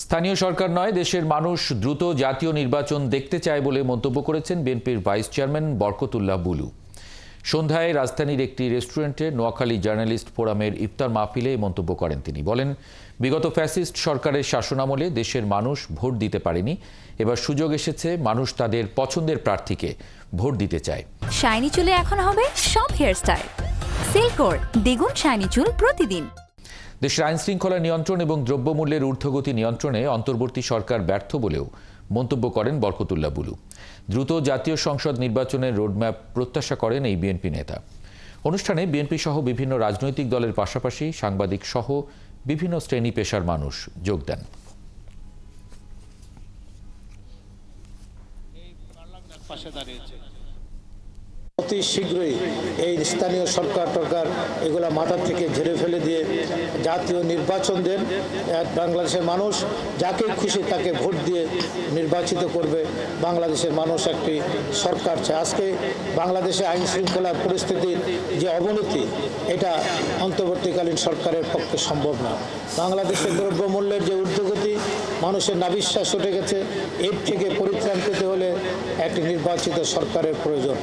স্থানীয় সরকার নয়, দেশের মানুষ দ্রুত জাতীয় নির্বাচন দেখতে চায় বলে মন্তব্য করেছেন বিএনপির ভাইস চেয়ারম্যান বরকতুল্লাহ বুলু। সন্ধ্যায় রাজধানীর একটি রেস্টুরেন্টে নোয়াখালী জার্নালিস্ট ফোরামের ইফতার মাহফিলে মন্তব্য করেন তিনি। বলেন, বিগত ফ্যাসিস্ট সরকারের শাসনামলে দেশের মানুষ ভোট দিতে পারেনি। এবার সুযোগ এসেছে, মানুষ তাদের পছন্দের প্রার্থীকে ভোট দিতে চায়। শাইনি চুলে এখন হবে সব হেয়ারস্টাইল। সিল্কোর দ্বিগুণ শাইনি চুল প্রতিদিন। দেশের আইন শৃঙ্খলা নিয়ন্ত্রণ এবং দ্রব্যমূল্যের ঊর্ধ্বগতি নিয়ন্ত্রণে অন্তর্বর্তী সরকার ব্যর্থ বলেও মন্তব্য করেন বরকতুল্লাহ বুলু। দ্রুত জাতীয় সংসদ নির্বাচনের রোডম্যাপ প্রত্যাশা করেন এই বিএনপি নেতা। অনুষ্ঠানে বিএনপি সহ বিভিন্ন রাজনৈতিক দলের পাশাপাশি সাংবাদিক সহ বিভিন্ন শ্রেণী পেশার মানুষ যোগ দেন। অতি শীঘ্রই এই স্থানীয় সরকার এগুলো মাথা থেকে ঝেড়ে ফেলে দিয়ে জাতীয় নির্বাচন দেন। বাংলাদেশের মানুষ যাকে খুশি তাকে ভোট দিয়ে নির্বাচিত করবে। বাংলাদেশের মানুষ একটি সরকার চায়। আজকে বাংলাদেশে আইন শৃঙ্খলা পরিস্থিতির যে অবনতি, এটা অন্তর্বর্তীকালীন সরকারের পক্ষে সম্ভব না। বাংলাদেশের দ্রব্যমূল্যের যে ঊর্ধ্বগতি, মানুষের নাবিশ্বাস উঠে গেছে। এর থেকে পরিত্রাণ পেতে হলে একটি নির্বাচিত সরকারের প্রয়োজন।